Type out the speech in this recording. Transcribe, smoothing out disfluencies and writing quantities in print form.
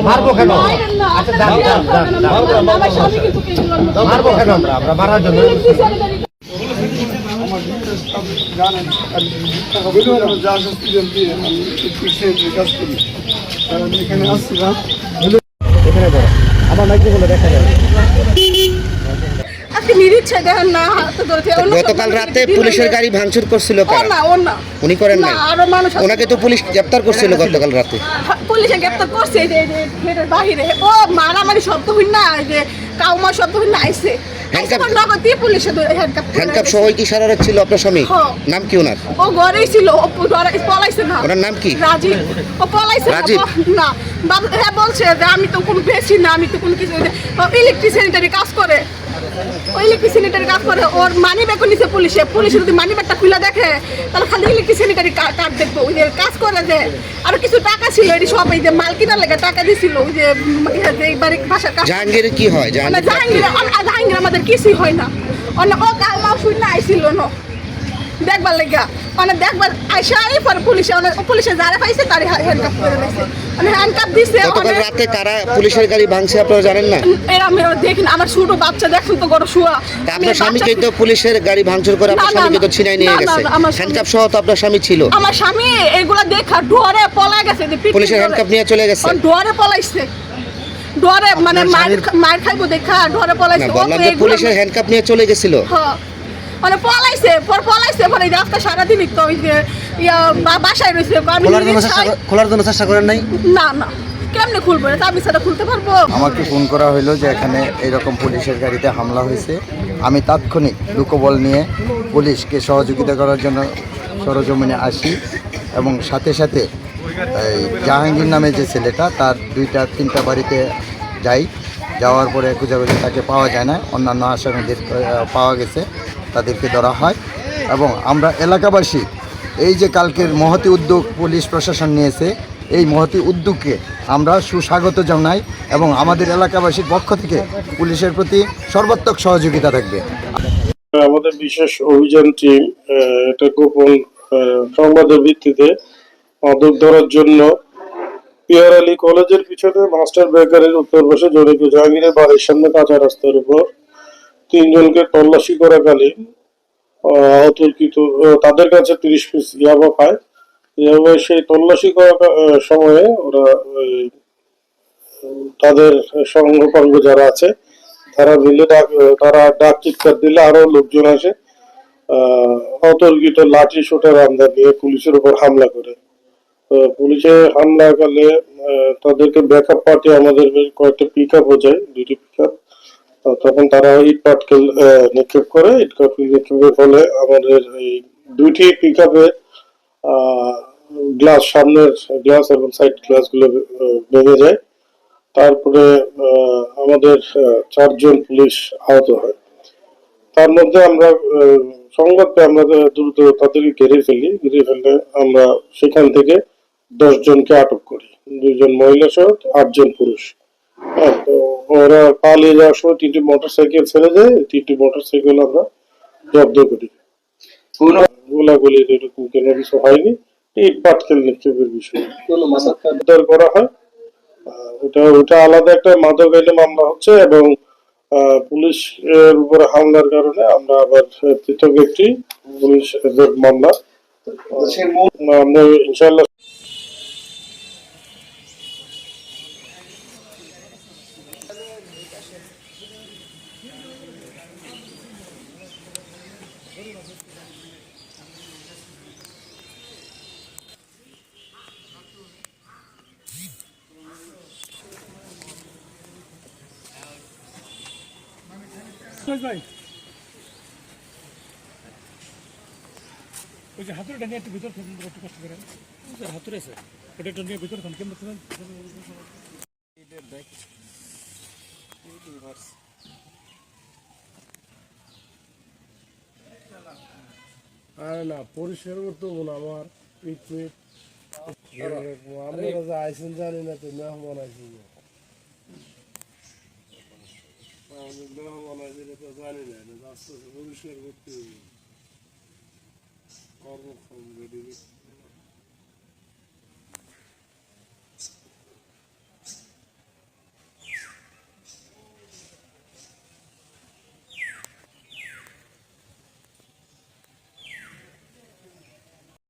মারবো কেন? আচ্ছা মারবো কেন? আমরা মারার জন্য আমার মাইক্রোফোনে দেখা যায়। গতকাল রাতে পুলিশের গাড়ি ভাঙচুর করছিল উনি করেন না? ওনাকে তো পুলিশ গ্রেপ্তার করছিল গতকাল রাতে। পুলিশে গ্রেপ্তার করছে বাহিরে ও মারামারি শব্দ হই না যে কাউমা শব্দ হই না আইছে হ্যান্ডকাপ সহ কি সারারাত ছিল আপনার স্বামী? নাম কি ওনার? ও ঘরেই ছিল, ও পলাইছে না। ওনার নাম কি? রাজীব। ও পলাইছে না। হ্যাঁ বলছে যে আমি তো কোনো বেশি না, আমি তো কোনো কিছু ইলেকট্রিসিটি কাজ করে, ওই ইলেকট্রিসিটির কাজ করে। ওর মানি ব্যাগও নিছে পুলিশে। পুলিশে যদি মানি ব্যাগটা খুলে দেখে তাহলে খালি ইলেকট্রিসিটি কার্ড দেখবো। ওই যে কাজ করে যে আরো কিছু টাকা ছিল, এটি সব এই যে মাল কিনার লেগে টাকা দিছিল। ওই যে বাড়ির বাসার কাজ। জাহাঙ্গীর কি হয়? জাহাঙ্গীর আমাদের কিছুই হয় না। অন্য ও কালমাও শুই না আইছিল না দেখবার লেগা, মানে দেখবার আইসাই পরে পুলিশে যারা পাইছে তারই হ্যান্ডকাপ করে দিয়েছে, মানে হ্যান্ডকাপ দিছে। গতকাল রাতে কারা পুলিশের গাড়ি ভাঙছে আপনারা জানেন না? এরা আমি দেখি আমার ছোট বাচ্চা দেখুন তো গড় শুয়া। আপনার স্বামীকে তো পুলিশের গাড়ি ভাঙচুর করে আপনার স্বামীকে তো ছিনাই নিয়ে গেছে। হ্যান্ডকাপ সহ তো আপনার স্বামী ছিল। আমার স্বামী এগুলা দেখা ডোরে পলাই গেছে, পুলিশের হ্যান্ডকাপ নিয়ে চলে গেছে। ডোরে পলাইছে, ডোরে মানে মার খাইবো দেখা ডোরে পলাইছে। পুলিশের হ্যান্ডকাপ নিয়ে চলে গেছিল। হ্যাঁ মানে পলাইছে পরে রাস্তা সারাদিন তো ওই যে বাসায় রয়েছে। খোলার জন্য চেষ্টা করেন নাই? না কেমনে খুলবো? চাবি ছাড়া খুলতে পারবো? আমাকে ফোন করা হলো যে এখানে এইরকম পুলিশের গাড়িতে হামলা হয়েছে। আমি তাৎক্ষণিক লোকবল নিয়ে পুলিশকে সহযোগিতা করার জন্য সরজমিনে আসি এবং সাথে সাথে এই জাহাঙ্গীর নামে যে ছেলেটা, তার 2-3টা বাড়িতে যাই। যাওয়ার পরে খুঁজাখুঁজি তাকে পাওয়া যায় না। অন্যান্য আসামিদের পাওয়া গেছে, তাদেরকে ধরা হয়। এবং আমরা এলাকাবাসী এই যে কালকের মহতি উদ্যোগ পুলিশ প্রশাসন নিয়েছে, এই মহতি উদ্যোগকে আমরা সুস্বাগত জানাই এবং আমাদের এলাকাবাসীর পক্ষ থেকে পুলিশের প্রতি সর্বাত্মক সহযোগিতা থাকবে। আমাদের বিশেষ অভিযান টিম এটা গোপন সংবাদের ভিত্তিতে মাদক ধরার জন্য পিয়ার আলী কলেজের পিছনে মাস্টার বেকারের উত্তর পাশে জনৈক জাহাঙ্গীরের বাড়ির সামনে কাঁচা রাস্তার উপর 3 জনকে তল্লাশি করাকালীন অতর্কিত তাদের কাছে 30 পিস ইয়াবা পায়। সেই তল্লাশি করার সময়ে ওরা তাদের সঙ্গপাঙ্গ যারা আছে তারা মিলে তারা ডাক চিৎকার দিলে আরো লোকজন আসে। অতর্কিত লাঠি সোটার আমদা নিয়ে পুলিশের উপর হামলা করে। পুলিশে হামলাকালে তাদেরকে ব্যাকআপ পার্টি আমাদের কয়েকটা পিক আপ হয়ে যায়, 2টি পিক আপ। তখন তারা ইট পাটকেল নিক্ষেপ করে। ইট পাটকেল নিক্ষেপের ফলে আমাদের এই 2টি পিক আপে গ্লাস, সামনের গ্লাস এবং সাইড গ্লাস গুলো ভেঙে যায়। তারপরে আমাদের 4 জন পুলিশ আহত হয়। তার মধ্যে আমরা সংবাদ পেয়ে আমরা দ্রুত তাদেরকে ঘিরে ফেললে আমরা সেখান থেকে 10 জনকে আটক করি, 2 জন মহিলা সহ 8 জন পুরুষ। হ্যাঁ, তো ওরা পালিয়ে যাওয়ার সময় 3টি মোটরসাইকেল ছেড়ে দেয়। 3টি মোটরসাইকেল আমরা জব্দ করি। গোলাগুলির এরকম কোনো কিছু হয়নি। ইট পাটকেল নিক্ষেপের বিষয়ে উদ্ধার করা হয়। ওটা আলাদা একটা মাদক আইনে মামলা হচ্ছে এবং পুলিশের উপরে হামলার কারণে আমরা আবার পৃথক একটি পুলিশ মামলা আমরা ইনশাআল্লাহ ভাই ওই যে হাতুড়িটা নিয়ে একটু ভিতর থাকুন একটু কষ্ট করেন হাতুড়ি আছে ওটা একটু নিয়ে ভিতর থাকুন কেমন থাকুন আরে না পরিষ্কার করতে হবো না আমার পিঠ পিঠ আমরা যে আইসেন জানি না তো মেহমান আইসেন না আমাদের মেহমান আইসেন তো জানি না আস্তে আস্তে পরিষ্কার করতে হবে কর্মক্ষম রেডি